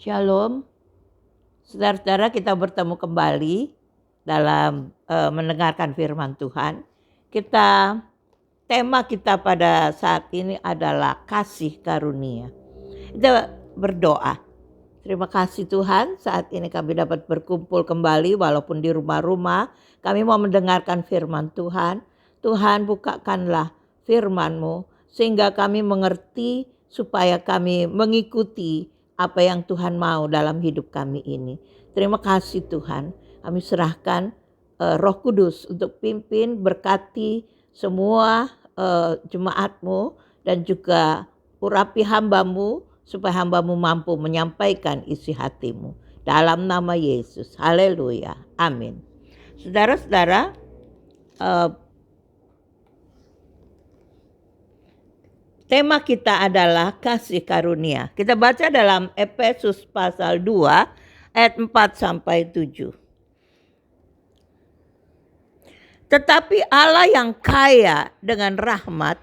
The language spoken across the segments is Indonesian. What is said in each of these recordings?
Shalom, saudara-saudara, kita bertemu kembali dalam mendengarkan firman Tuhan. Tema kita pada saat ini adalah kasih karunia. Kita berdoa. Terima kasih Tuhan, saat ini kami dapat berkumpul kembali walaupun di rumah-rumah. Kami mau mendengarkan firman Tuhan. Tuhan, bukakanlah firman-Mu sehingga kami mengerti, supaya kami mengikuti apa yang Tuhan mau dalam hidup kami ini. Terima kasih Tuhan. Kami serahkan Roh Kudus untuk pimpin, berkati semua jemaat-Mu dan juga urapi hamba-Mu supaya hamba-Mu mampu menyampaikan isi hati-Mu. Dalam nama Yesus. Haleluya. Amin. Saudara-saudara, tema kita adalah kasih karunia. Kita baca dalam Efesus pasal 2 ayat 4-7. Tetapi Allah yang kaya dengan rahmat,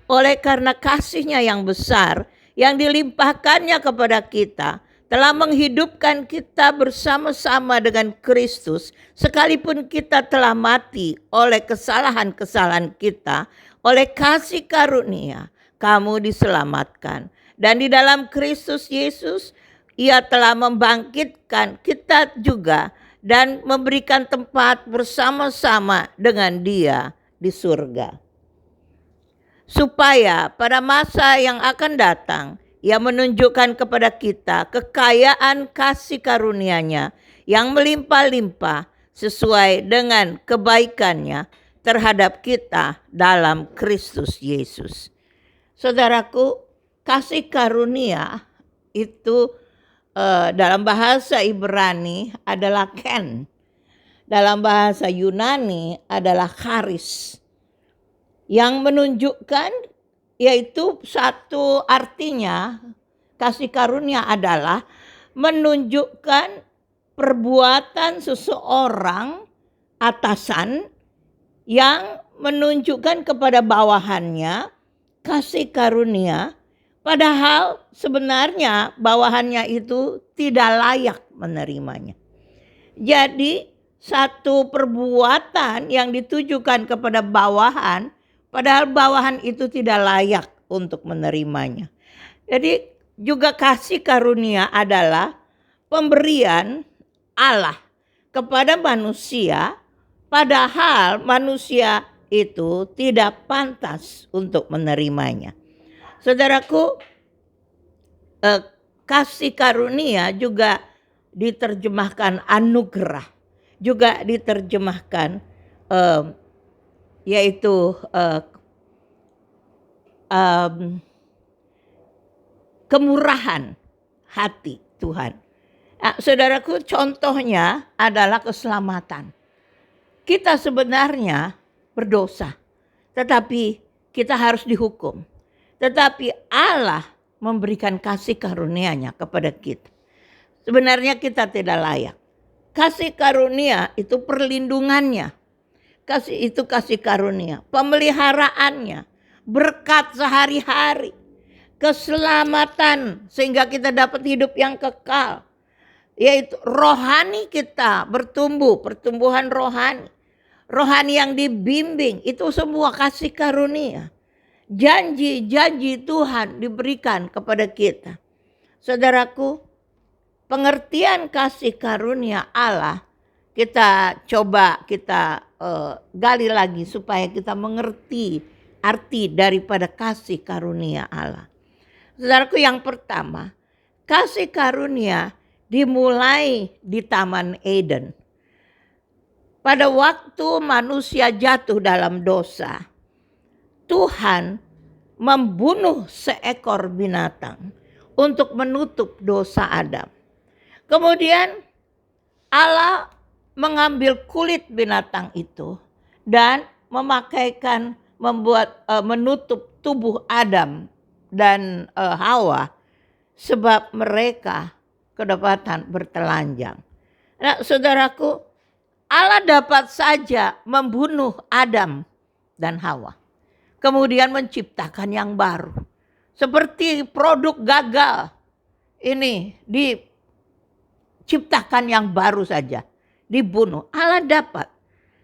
oleh karena kasih-Nya yang besar, yang dilimpahkannya kepada kita, telah menghidupkan kita bersama-sama dengan Kristus, sekalipun kita telah mati oleh kesalahan-kesalahan kita, oleh kasih karunia, kamu diselamatkan. Dan di dalam Kristus Yesus, Ia telah membangkitkan kita juga dan memberikan tempat bersama-sama dengan Dia di surga. Supaya pada masa yang akan datang, Ia menunjukkan kepada kita kekayaan kasih karunia-Nya yang melimpah-limpah sesuai dengan kebaikan-Nya terhadap kita dalam Kristus Yesus. Saudaraku, kasih karunia itu dalam bahasa Ibrani adalah ken. Dalam bahasa Yunani adalah charis. Yang menunjukkan, yaitu satu artinya, kasih karunia adalah menunjukkan perbuatan seseorang atasan yang menunjukkan kepada bawahannya kasih karunia, padahal sebenarnya bawahannya itu tidak layak menerimanya. Jadi satu perbuatan yang ditujukan kepada bawahan, padahal bawahan itu tidak layak untuk menerimanya. Jadi juga kasih karunia adalah pemberian Allah kepada manusia, padahal manusia itu tidak pantas untuk menerimanya. Saudaraku, kasih karunia juga diterjemahkan anugerah, juga diterjemahkan yaitu kemurahan hati Tuhan. Nah, saudaraku, contohnya adalah keselamatan. Kita sebenarnya berdosa, tetapi kita harus dihukum. Tetapi Allah memberikan kasih karunia-Nya kepada kita. Sebenarnya kita tidak layak. Kasih karunia itu perlindungannya. Kasih karunia, pemeliharaannya, berkat sehari-hari, keselamatan sehingga kita dapat hidup yang kekal. Yaitu rohani kita bertumbuh, pertumbuhan rohani. Rohani yang dibimbing, itu semua kasih karunia. Janji-janji Tuhan diberikan kepada kita. Saudaraku, pengertian kasih karunia Allah kita gali lagi supaya kita mengerti arti daripada kasih karunia Allah. Saudaraku, yang pertama, kasih karunia dimulai di Taman Eden. Pada waktu manusia jatuh dalam dosa, Tuhan membunuh seekor binatang untuk menutup dosa Adam. Kemudian Allah mengambil kulit binatang itu dan menutup tubuh Adam dan Hawa, sebab mereka kedapatan bertelanjang. Nah, saudaraku, Allah dapat saja membunuh Adam dan Hawa, kemudian menciptakan yang baru. Seperti produk gagal ini ciptakan yang baru saja, dibunuh. Allah dapat.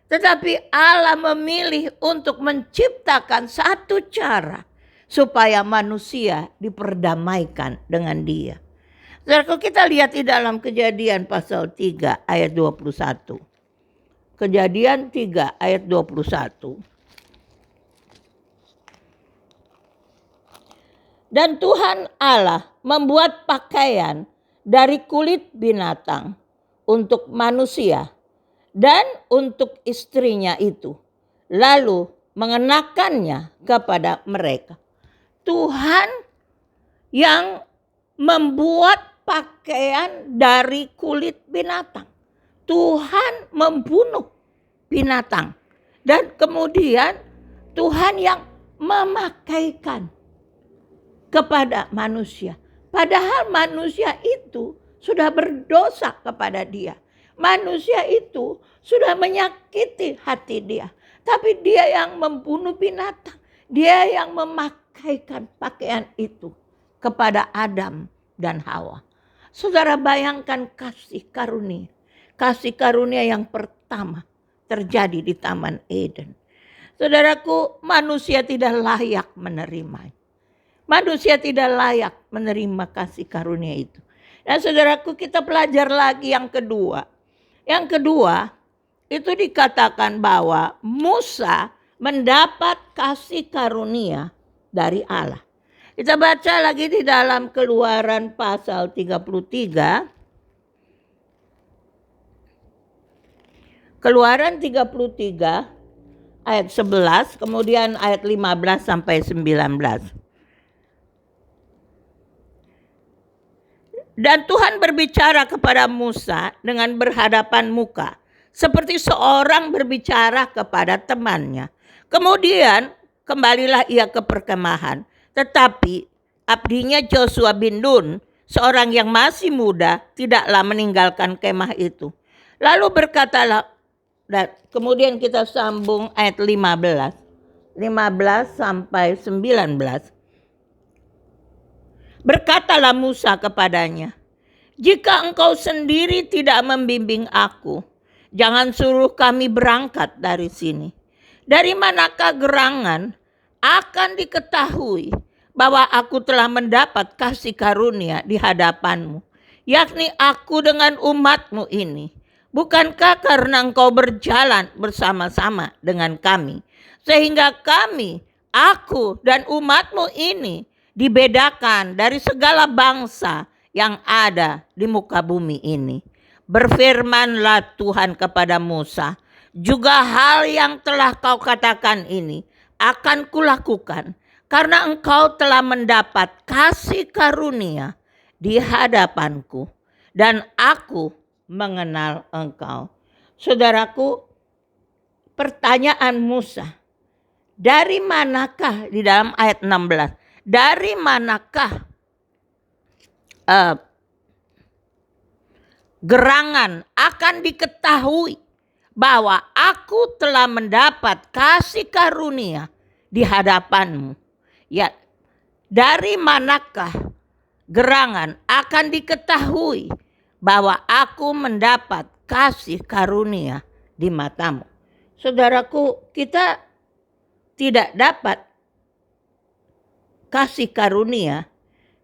Tetapi Allah memilih untuk menciptakan satu cara supaya manusia diperdamaikan dengan Dia. Saudaraku, kita lihat di dalam Kejadian pasal 3 ayat 21. Kejadian 3 ayat 21. Dan Tuhan Allah membuat pakaian dari kulit binatang untuk manusia dan untuk istrinya itu, lalu mengenakannya kepada mereka. Tuhan yang membuat pakaian dari kulit binatang. Tuhan membunuh binatang. Dan kemudian Tuhan yang memakaikan kepada manusia. Padahal manusia itu sudah berdosa kepada Dia. Manusia itu sudah menyakiti hati Dia. Tapi Dia yang membunuh binatang. Dia yang memakaikan pakaian itu kepada Adam dan Hawa. Saudara, bayangkan kasih karunia. Kasih karunia yang pertama terjadi di Taman Eden. Saudaraku, manusia tidak layak menerimanya. Manusia tidak layak menerima kasih karunia itu. Dan saudaraku, kita belajar lagi yang kedua. Yang kedua, itu dikatakan bahwa Musa mendapat kasih karunia dari Allah. Kita baca lagi di dalam Keluaran pasal 33. Keluaran 33 ayat 11, kemudian ayat 15 sampai 19. Dan Tuhan berbicara kepada Musa dengan berhadapan muka, seperti seorang berbicara kepada temannya. Kemudian kembalilah ia ke perkemahan. Tetapi abdinya Joshua bin Nun, seorang yang masih muda, tidaklah meninggalkan kemah itu. Lalu berkatalah, dan kemudian kita sambung ayat 15 sampai 19. Berkatalah Musa kepadanya, jika engkau sendiri tidak membimbing aku, jangan suruh kami berangkat dari sini. Dari manakah gerangan akan diketahui bahwa aku telah mendapat kasih karunia di hadapanmu, yakni aku dengan umatmu ini. Bukankah karena engkau berjalan bersama-sama dengan kami, sehingga kami, aku dan umatmu ini dibedakan dari segala bangsa yang ada di muka bumi ini. Berfirmanlah Tuhan kepada Musa, juga hal yang telah kau katakan ini akan kulakukan, karena engkau telah mendapat kasih karunia di hadapanku, dan aku mengenal engkau. Saudaraku, pertanyaan Musa, dari manakah di dalam ayat 16, dari manakah gerangan akan diketahui bahwa aku telah mendapat kasih karunia di hadapanmu? Ya, dari manakah gerangan akan diketahui bahwa aku mendapat kasih karunia di matamu? Saudaraku, kita tidak dapat kasih karunia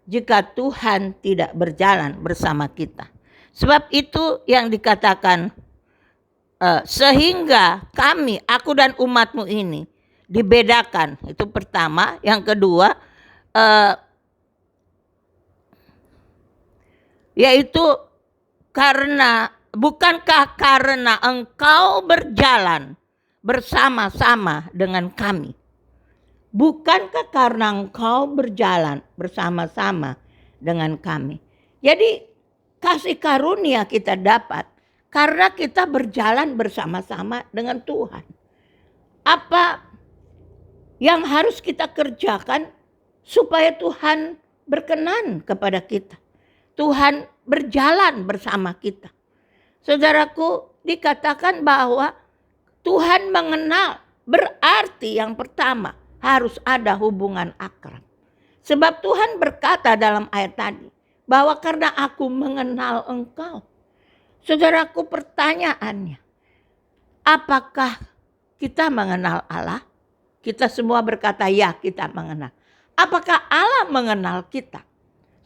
jika Tuhan tidak berjalan bersama kita. Sebab itu yang dikatakan, sehingga kami, aku dan umatmu ini dibedakan. Itu pertama. Yang kedua, yaitu karena, bukankah karena engkau berjalan bersama-sama dengan kami. Bukankah karena engkau berjalan bersama-sama dengan kami. Jadi kasih karunia kita dapat karena kita berjalan bersama-sama dengan Tuhan. Apa yang harus kita kerjakan supaya Tuhan berkenan kepada kita? Tuhan berjalan bersama kita. Saudaraku, dikatakan bahwa Tuhan mengenal, berarti yang pertama harus ada hubungan akrab. Sebab Tuhan berkata dalam ayat tadi bahwa karena aku mengenal engkau. Saudaraku, pertanyaannya, apakah kita mengenal Allah? Kita semua berkata ya, kita mengenal. Apakah Allah mengenal kita?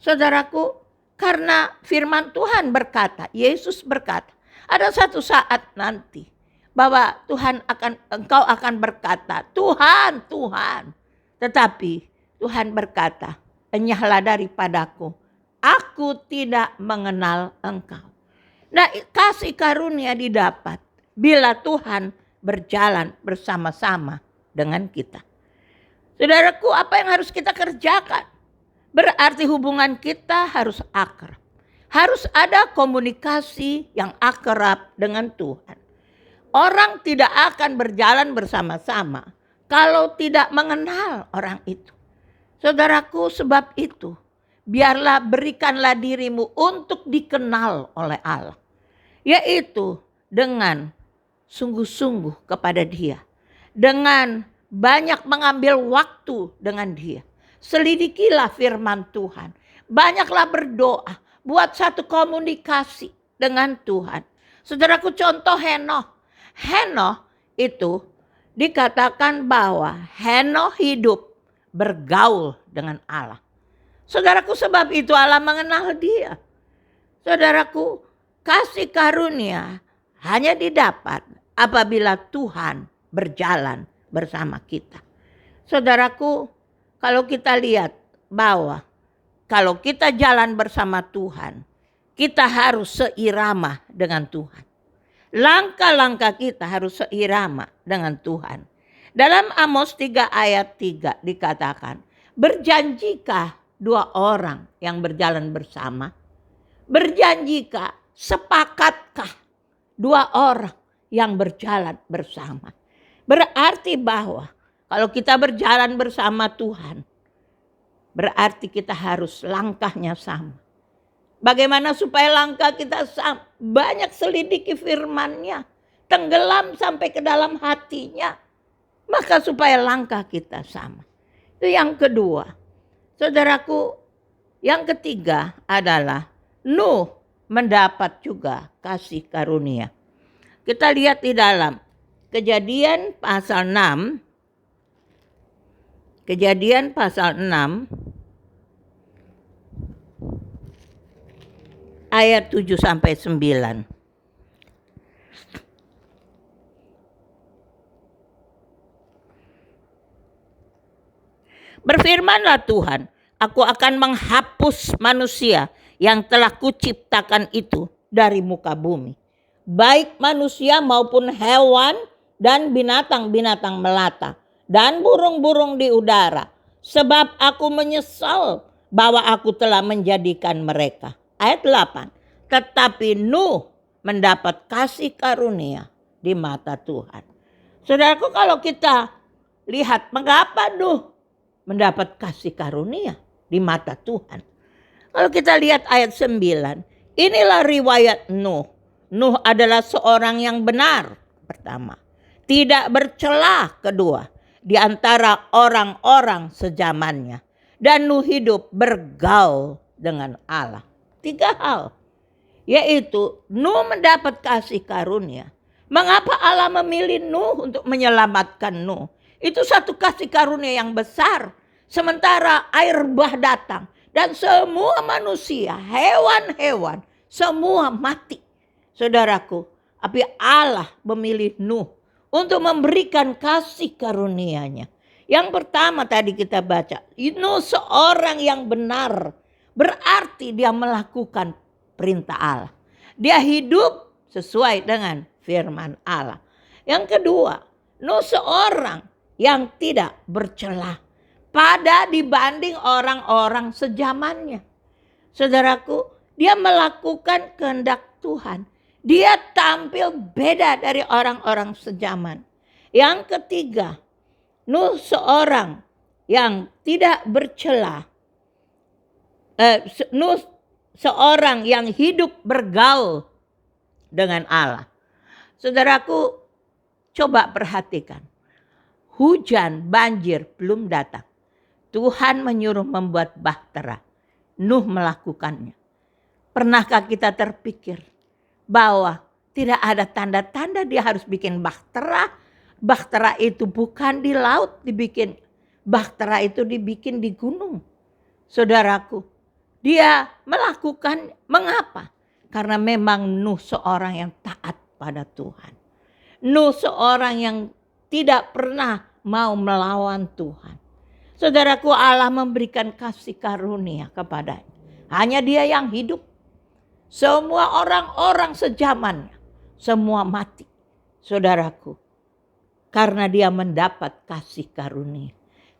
Saudaraku, karena firman Tuhan berkata, Yesus berkata, ada satu saat nanti bahwa engkau akan berkata, Tuhan, Tuhan. Tetapi Tuhan berkata, enyahlah daripadaku, aku tidak mengenal engkau. Nah, kasih karunia didapat bila Tuhan berjalan bersama-sama dengan kita. Saudaraku, apa yang harus kita kerjakan? Berarti hubungan kita harus akrab. Harus ada komunikasi yang akrab dengan Tuhan. Orang tidak akan berjalan bersama-sama kalau tidak mengenal orang itu. Saudaraku, sebab itu berikanlah dirimu untuk dikenal oleh Allah. Yaitu dengan sungguh-sungguh kepada Dia. Dengan banyak mengambil waktu dengan Dia. Selidikilah firman Tuhan. Banyaklah berdoa. Buat satu komunikasi dengan Tuhan. Saudaraku, contoh Henokh. Henokh itu dikatakan bahwa Henokh hidup bergaul dengan Allah. Saudaraku, sebab itu Allah mengenal dia. Saudaraku, kasih karunia hanya didapat apabila Tuhan berjalan bersama kita. Saudaraku, kalau kita lihat bahwa kalau kita jalan bersama Tuhan, kita harus seirama dengan Tuhan. Langkah-langkah kita harus seirama dengan Tuhan. Dalam Amos 3 ayat 3 dikatakan, berjanjikah dua orang yang berjalan bersama? Berjanjikah, sepakatkah dua orang yang berjalan bersama? Berarti bahwa kalau kita berjalan bersama Tuhan, berarti kita harus langkahnya sama. Bagaimana supaya langkah kita sama? Banyak selidiki firman-Nya, tenggelam sampai ke dalam hatinya. Maka supaya langkah kita sama. Itu yang kedua. Saudaraku, yang ketiga adalah Nuh mendapat juga kasih karunia. Kita lihat di dalam Kejadian pasal 6. Kejadian pasal 6 ayat 7 sampai 9. Berfirmanlah Tuhan, aku akan menghapus manusia yang telah kuciptakan itu dari muka bumi. Baik manusia maupun hewan dan binatang-binatang melata dan burung-burung di udara. Sebab aku menyesal bahwa aku telah menjadikan mereka. Ayat 8. Tetapi Nuh mendapat kasih karunia di mata Tuhan. Saudaraku, kalau kita lihat mengapa Nuh mendapat kasih karunia di mata Tuhan. Kalau kita lihat ayat 9. Inilah riwayat Nuh. Nuh adalah seorang yang benar. Pertama. Tidak bercela. Kedua. Di antara orang-orang sezamannya. Dan Nuh hidup bergaul dengan Allah. 3 hal. Yaitu Nuh mendapat kasih karunia. Mengapa Allah memilih Nuh untuk menyelamatkan Nuh? Itu satu kasih karunia yang besar. Sementara air bah datang. Dan semua manusia, hewan-hewan, semua mati. Saudaraku, tapi Allah memilih Nuh untuk memberikan kasih karunia-Nya. Yang pertama tadi kita baca, Nuh seorang yang benar. Berarti dia melakukan perintah Allah. Dia hidup sesuai dengan firman Allah. Yang kedua, Nuh seorang yang tidak bercela pada dibanding orang-orang sezamannya. Saudaraku, dia melakukan kehendak Tuhan. Dia tampil beda dari orang-orang sezaman. Yang ketiga, Nuh seorang yang tidak bercela. Nuh seorang yang hidup bergaul dengan Allah. Saudaraku, coba perhatikan. Hujan, banjir belum datang. Tuhan menyuruh membuat bahtera. Nuh melakukannya. Pernahkah kita terpikir bahwa tidak ada tanda-tanda dia harus bikin bahtera. Bahtera itu bukan di laut dibikin. Bahtera itu dibikin di gunung. Saudaraku, dia melakukan mengapa? Karena memang Nuh seorang yang taat pada Tuhan. Nuh seorang yang tidak pernah mau melawan Tuhan. Saudaraku, Allah memberikan kasih karunia kepadanya. Hanya dia yang hidup. Semua orang-orang sejamannya, semua mati. Saudaraku, karena dia mendapat kasih karunia.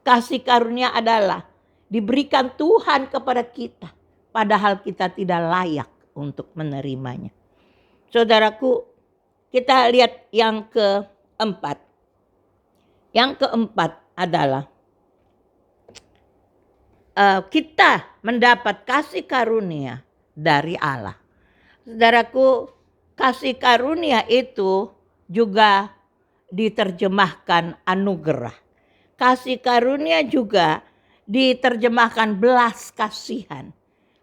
Kasih karunia adalah diberikan Tuhan kepada kita, padahal kita tidak layak untuk menerimanya. Saudaraku, kita lihat yang keempat. Yang keempat adalah kita mendapat kasih karunia dari Allah. Saudaraku, kasih karunia itu juga diterjemahkan anugerah. Kasih karunia juga diterjemahkan belas kasihan.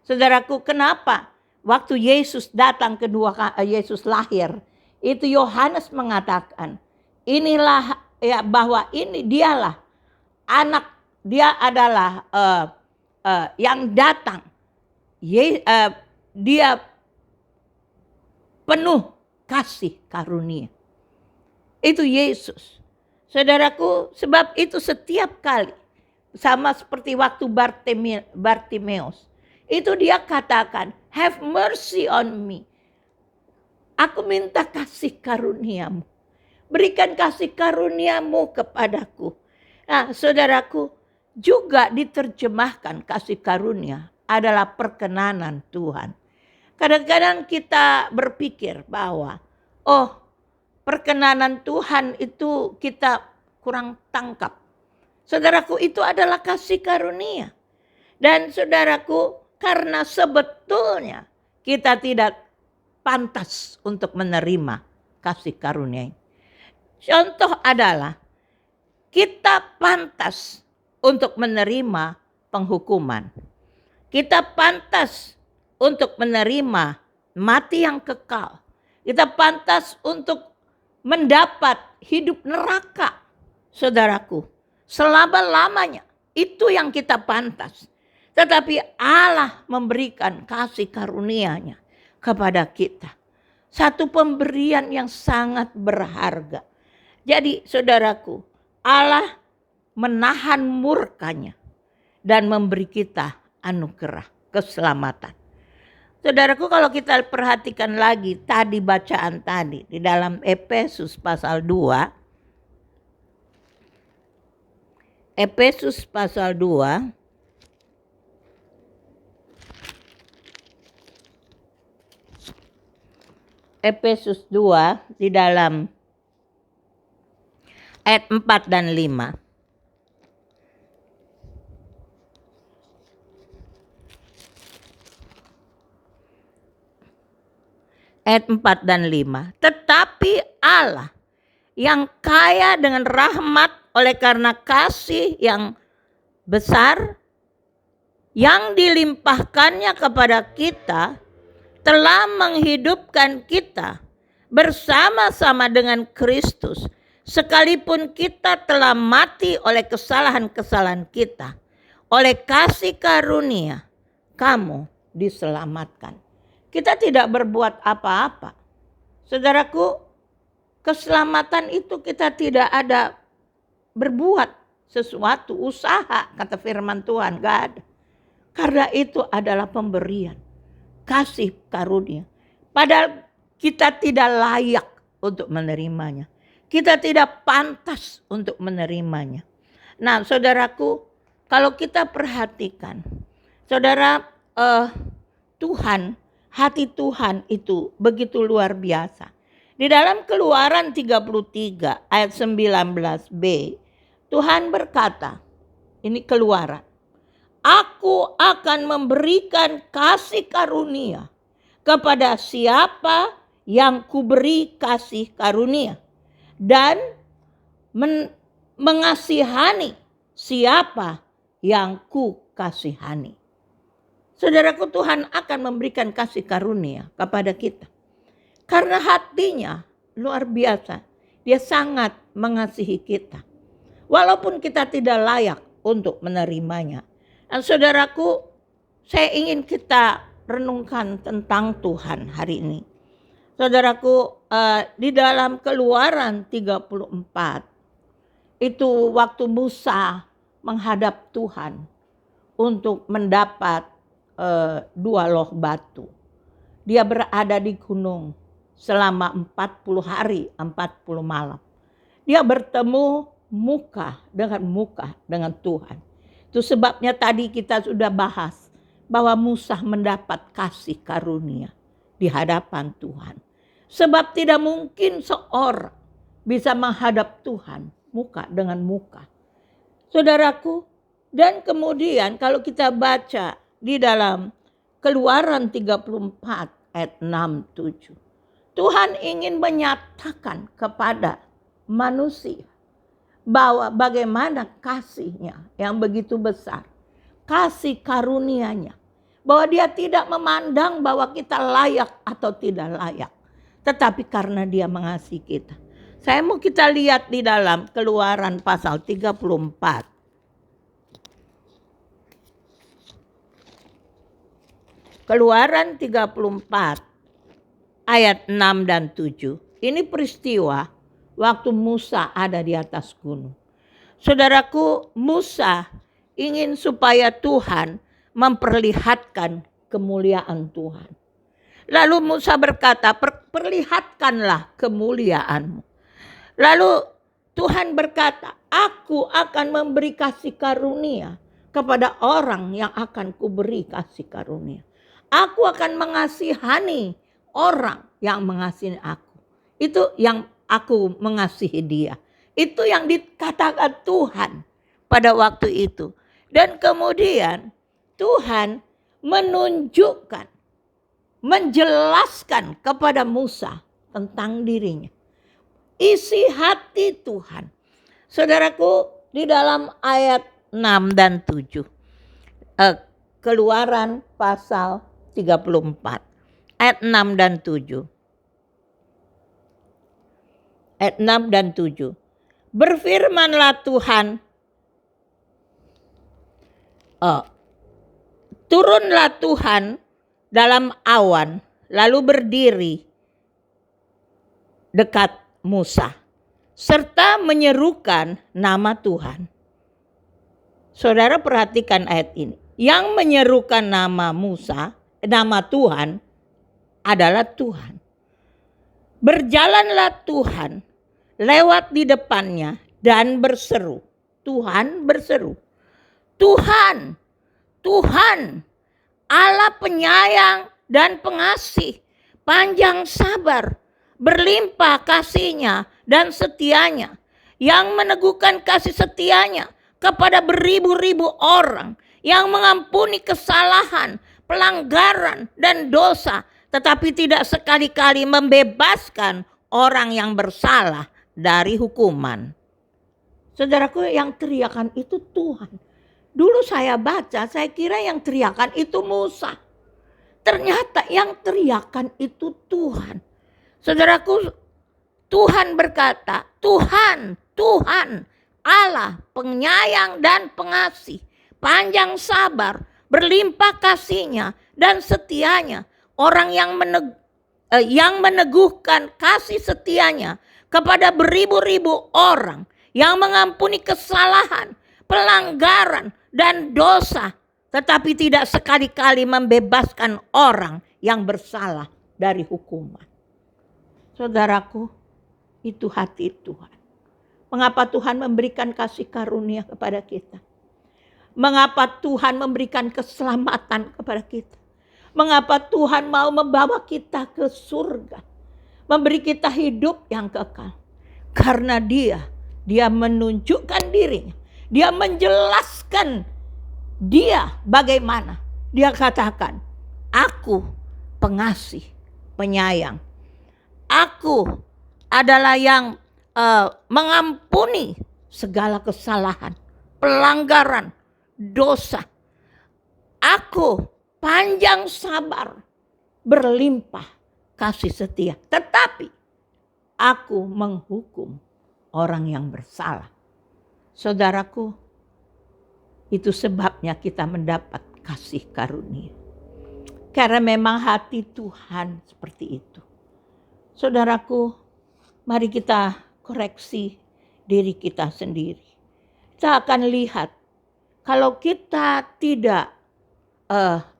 Saudaraku, kenapa? Waktu Yesus datang Yesus lahir, itu Yohanes mengatakan, inilah ya, bahwa ini dialah anak, dia adalah yang datang. Dia penuh kasih karunia. Itu Yesus. Saudaraku, sebab itu setiap kali, sama seperti waktu Bartimeus, itu dia katakan, have mercy on me. Aku minta kasih karuniamu. Berikan kasih karuniamu kepadaku. Nah, saudaraku, juga diterjemahkan kasih karunia adalah perkenanan Tuhan. Kadang-kadang kita berpikir bahwa, perkenanan Tuhan itu kita kurang tangkap. Saudaraku, itu adalah kasih karunia. Dan saudaraku, karena sebetulnya kita tidak pantas untuk menerima kasih karunia ini. Contoh adalah kita pantas untuk menerima penghukuman. Kita pantas untuk menerima mati yang kekal. Kita pantas untuk mendapat hidup neraka, saudaraku, selama-lamanya. Itu yang kita pantas. Tetapi Allah memberikan kasih karunia-Nya kepada kita. Satu pemberian yang sangat berharga. Jadi saudaraku, Allah menahan murkanya dan memberi kita anugerah keselamatan. Saudaraku, kalau kita perhatikan lagi tadi bacaan tadi di dalam Efesus pasal 2. Efesus pasal 2. Efesus 2 di dalam ayat 4 dan 5. Ayat 4 dan 5. Tetapi Allah yang kaya dengan rahmat oleh karena kasih yang besar yang dilimpahkannya kepada kita, telah menghidupkan kita bersama-sama dengan Kristus, sekalipun kita telah mati oleh kesalahan-kesalahan kita. Oleh kasih karunia kamu diselamatkan. Kita tidak berbuat apa-apa. Saudaraku, keselamatan itu kita tidak ada berbuat sesuatu, usaha, kata firman Tuhan, gak ada. Karena itu adalah pemberian, kasih karunia. Padahal kita tidak layak untuk menerimanya. Kita tidak pantas untuk menerimanya. Nah, saudaraku, kalau kita perhatikan, saudara, Tuhan, hati Tuhan itu begitu luar biasa. Di dalam Keluaran 33 ayat 19b, Tuhan berkata, ini Keluaran, aku akan memberikan kasih karunia kepada siapa yang kuberi kasih karunia, dan mengasihani siapa yang ku kasihani. Saudaraku, Tuhan akan memberikan kasih karunia kepada kita. Karena hatinya luar biasa. Dia sangat mengasihi kita. Walaupun kita tidak layak untuk menerimanya. Dan saudaraku, saya ingin kita renungkan tentang Tuhan hari ini. Saudaraku, di dalam Keluaran 34, itu waktu Musa menghadap Tuhan untuk mendapat 2 loh batu. Dia berada di gunung selama 40 hari, 40 malam. Dia bertemu muka dengan Tuhan. Itu sebabnya tadi kita sudah bahas bahwa Musa mendapat kasih karunia di hadapan Tuhan. Sebab tidak mungkin seorang bisa menghadap Tuhan muka dengan muka. Saudaraku, dan kemudian kalau kita baca di dalam Keluaran 34 ayat 6-7. Tuhan ingin menyatakan kepada manusia bahwa bagaimana kasihnya yang begitu besar. Kasih karunia-Nya. Bahwa dia tidak memandang bahwa kita layak atau tidak layak. Tetapi karena dia mengasihi kita. Saya mau kita lihat di dalam Keluaran pasal 34. Keluaran 34 ayat 6 dan 7. Ini peristiwa waktu Musa ada di atas gunung. Saudaraku, Musa ingin supaya Tuhan memperlihatkan kemuliaan Tuhan. Lalu Musa berkata, perlihatkanlah kemuliaanmu. Lalu Tuhan berkata, aku akan memberi kasih karunia kepada orang yang akan kuberi kasih karunia. Aku akan mengasihani orang yang mengasihi aku. Itu yang aku mengasihi dia. Itu yang dikatakan Tuhan pada waktu itu. Dan kemudian Tuhan menunjukkan, menjelaskan kepada Musa tentang dirinya. Isi hati Tuhan. Saudaraku, di dalam ayat 6 dan 7. Keluaran pasal 34. Ayat 6 dan 7. Ayat 6 dan 7. Berfirmanlah Tuhan. Turunlah Tuhan dalam awan, lalu berdiri dekat Musa, serta menyerukan nama Tuhan. Saudara perhatikan ayat ini. Yang menyerukan nama Musa, nama Tuhan adalah Tuhan. Berjalanlah Tuhan lewat di depannya dan berseru. Tuhan berseru. Tuhan, Tuhan, Allah penyayang dan pengasih, panjang sabar, berlimpah kasihnya dan setianya, yang meneguhkan kasih setianya kepada beribu-ribu orang, yang mengampuni kesalahan, pelanggaran dan dosa, tetapi tidak sekali-kali membebaskan orang yang bersalah dari hukuman. Saudaraku, yang teriakan itu Tuhan. Dulu saya baca, saya kira yang teriakan itu Musa. Ternyata yang teriakan itu Tuhan. Saudaraku, Tuhan berkata, Tuhan, Tuhan, Allah penyayang dan pengasih, panjang sabar, berlimpah kasihnya dan setianya, orang yang meneguhkan kasih setianya kepada beribu-ribu orang, yang mengampuni kesalahan, pelanggaran dan dosa, tetapi tidak sekali-kali membebaskan orang yang bersalah dari hukuman. Saudaraku, itu hati Tuhan. Mengapa Tuhan memberikan kasih karunia kepada kita? Mengapa Tuhan memberikan keselamatan kepada kita? Mengapa Tuhan mau membawa kita ke surga? Memberi kita hidup yang kekal. Karena dia menunjukkan dirinya. Dia menjelaskan dia bagaimana. Dia katakan, aku pengasih, penyayang. Aku adalah yang mengampuni segala kesalahan, pelanggaran, dosa. Aku panjang sabar, berlimpah kasih setia. Tetapi aku menghukum orang yang bersalah. Saudaraku, itu sebabnya kita mendapat kasih karunia. Karena memang hati Tuhan seperti itu. Saudaraku, mari kita koreksi diri kita sendiri. Kita akan lihat kalau kita tidak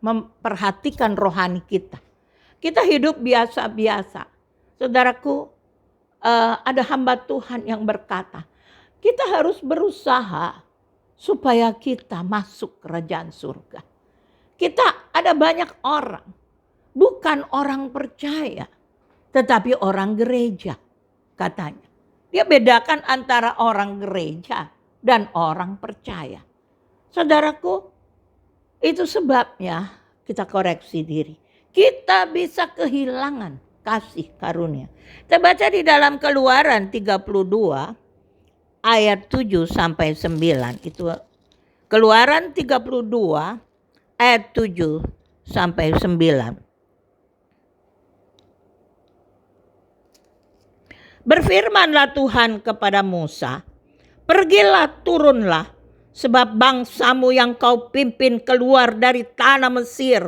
memperhatikan rohani kita. Kita hidup biasa-biasa. Saudaraku, ada hamba Tuhan yang berkata, kita harus berusaha supaya kita masuk kerajaan surga. Kita ada banyak orang, bukan orang percaya, tetapi orang gereja katanya. Dia bedakan antara orang gereja dan orang percaya. Saudaraku, itu sebabnya kita koreksi diri. Kita bisa kehilangan kasih karunia. Kita baca di dalam Keluaran 32 ayat 7 sampai 9. Itu Keluaran 32 ayat 7 sampai 9. Berfirmanlah Tuhan kepada Musa, pergilah, turunlah, sebab bangsamu yang kau pimpin keluar dari tanah Mesir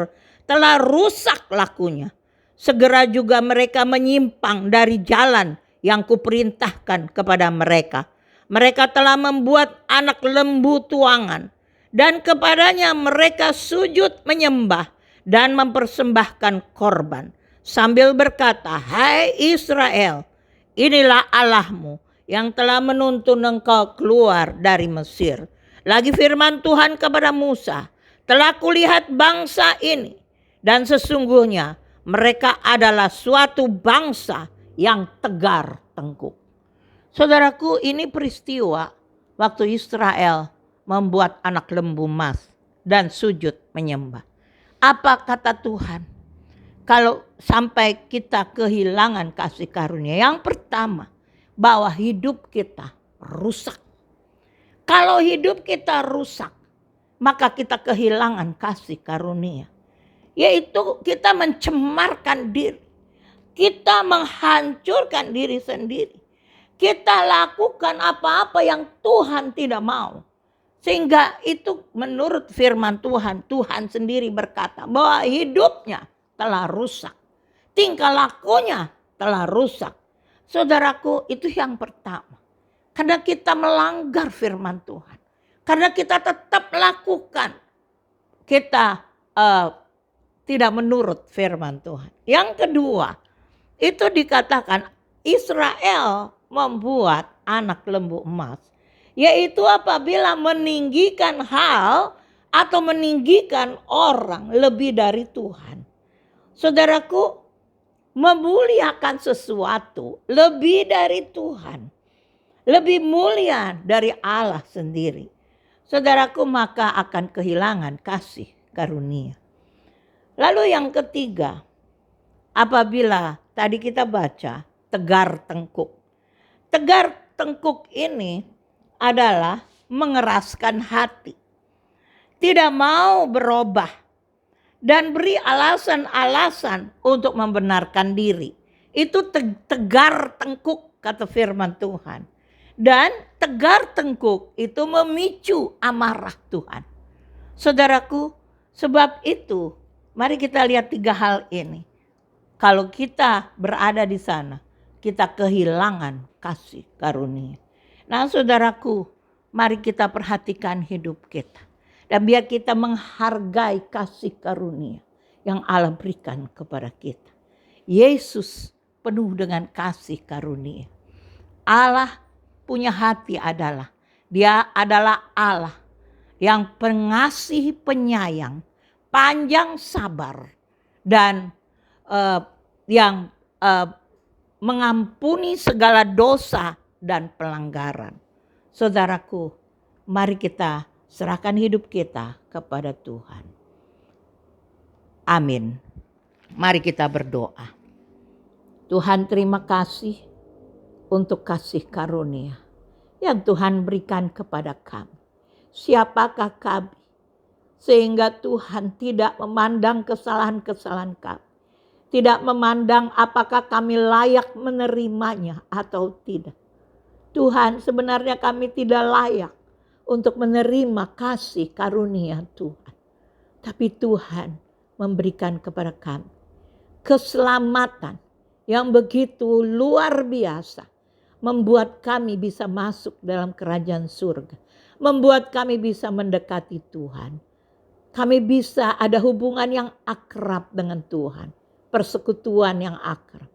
telah rusak lakunya. Segera juga mereka menyimpang dari jalan yang kuperintahkan kepada mereka. Mereka telah membuat anak lembu tuangan, dan kepadanya mereka sujud menyembah dan mempersembahkan korban, sambil berkata, hai Israel, inilah Allahmu yang telah menuntun engkau keluar dari Mesir. Lagi firman Tuhan kepada Musa, telah kulihat bangsa ini, dan sesungguhnya mereka adalah suatu bangsa yang tegar tengkuk. Saudaraku, ini peristiwa waktu Israel membuat anak lembu emas dan sujud menyembah. Apa kata Tuhan? Kalau sampai kita kehilangan kasih karunia, yang pertama, bahwa hidup kita rusak. Kalau hidup kita rusak, maka kita kehilangan kasih karunia. Yaitu kita mencemarkan diri. Kita menghancurkan diri sendiri. Kita lakukan apa-apa yang Tuhan tidak mau. Sehingga itu menurut firman Tuhan, Tuhan sendiri berkata bahwa hidupnya telah rusak. Tingkah lakunya telah rusak. Saudaraku, itu yang pertama. Karena kita melanggar firman Tuhan. Karena kita tetap melakukan. Kita tidak menurut firman Tuhan. Yang kedua, itu dikatakan Israel membuat anak lembu emas. Yaitu apabila meninggikan hal atau meninggikan orang lebih dari Tuhan. Saudaraku, memuliakan sesuatu lebih dari Tuhan. Lebih mulia dari Allah sendiri. Saudaraku, maka akan kehilangan kasih karunia. Lalu yang ketiga, apabila tadi kita baca tegar tengkuk. Tegar tengkuk ini adalah mengeraskan hati. Tidak mau berubah. Dan beri alasan-alasan untuk membenarkan diri. Itu tegar tengkuk kata firman Tuhan. Dan tegar tengkuk itu memicu amarah Tuhan. Saudaraku, sebab itu mari kita lihat 3 hal ini. Kalau kita berada di sana, kita kehilangan kasih karunia. Nah, saudaraku, mari kita perhatikan hidup kita. Dan biar kita menghargai kasih karunia yang Allah berikan kepada kita. Yesus penuh dengan kasih karunia. Allah punya hati adalah, dia adalah Allah yang pengasih penyayang, panjang sabar, dan yang mengampuni segala dosa dan pelanggaran. Saudaraku, mari kita serahkan hidup kita kepada Tuhan. Amin. Mari kita berdoa. Tuhan, terima kasih untuk kasih karunia yang Tuhan berikan kepada kami. Siapakah kami sehingga Tuhan tidak memandang kesalahan-kesalahan kami, tidak memandang apakah kami layak menerimanya atau tidak. Tuhan, sebenarnya kami tidak layak untuk menerima kasih karunia Tuhan. Tapi Tuhan memberikan kepada kami keselamatan yang begitu luar biasa. Membuat kami bisa masuk dalam kerajaan surga. Membuat kami bisa mendekati Tuhan. Kami bisa ada hubungan yang akrab dengan Tuhan. Persekutuan yang akrab.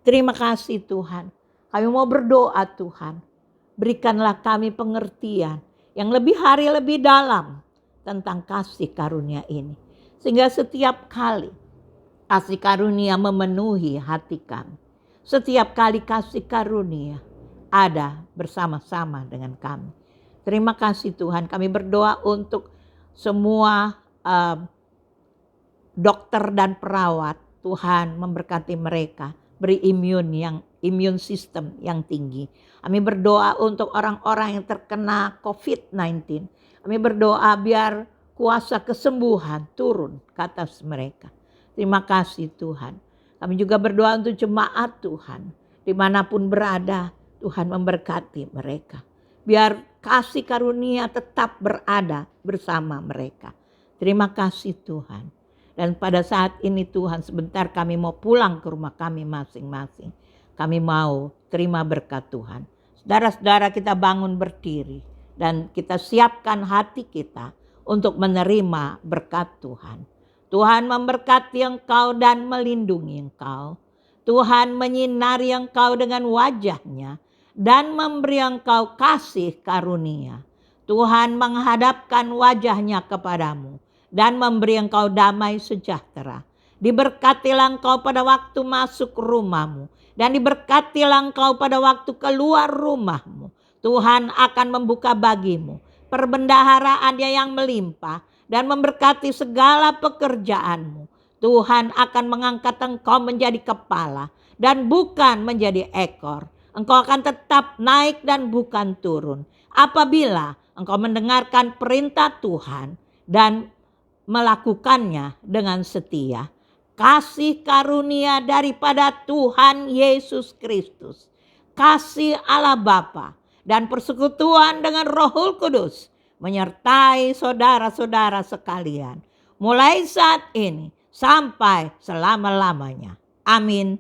Terima kasih Tuhan. Kami mau berdoa Tuhan. Berikanlah kami pengertian yang lebih hari lebih dalam tentang kasih karunia ini. Sehingga setiap kali kasih karunia memenuhi hati kami. Setiap kali kasih karunia ada bersama-sama dengan kami. Terima kasih Tuhan. Kami berdoa untuk semua dokter dan perawat. Tuhan memberkati mereka. Beri imun sistem yang tinggi. Kami berdoa untuk orang-orang yang terkena COVID-19. Kami berdoa biar kuasa kesembuhan turun ke atas mereka. Terima kasih Tuhan. Kami juga berdoa untuk jemaat Tuhan. Dimanapun berada, Tuhan memberkati mereka. Biar kasih karunia tetap berada bersama mereka. Terima kasih Tuhan. Dan pada saat ini Tuhan, sebentar kami mau pulang ke rumah kami masing-masing. Kami mau terima berkat Tuhan. Saudara-saudara, kita bangun berdiri. Dan kita siapkan hati kita untuk menerima berkat Tuhan. Tuhan memberkati engkau dan melindungi engkau. Tuhan menyinari engkau dengan wajah-Nya dan memberi engkau kasih karunia. Tuhan menghadapkan wajah-Nya kepadamu dan memberi engkau damai sejahtera. Diberkatilah engkau pada waktu masuk rumahmu dan diberkatilah engkau pada waktu keluar rumahmu. Tuhan akan membuka bagimu perbendaharaan-Nya yang melimpah dan memberkati segala pekerjaanmu. Tuhan akan mengangkat engkau menjadi kepala dan bukan menjadi ekor. Engkau akan tetap naik dan bukan turun. Apabila engkau mendengarkan perintah Tuhan dan melakukannya dengan setia. Kasih karunia daripada Tuhan Yesus Kristus, kasih Allah Bapa, dan persekutuan dengan Roh Kudus menyertai saudara-saudara sekalian. Mulai saat ini sampai selama-lamanya. Amin.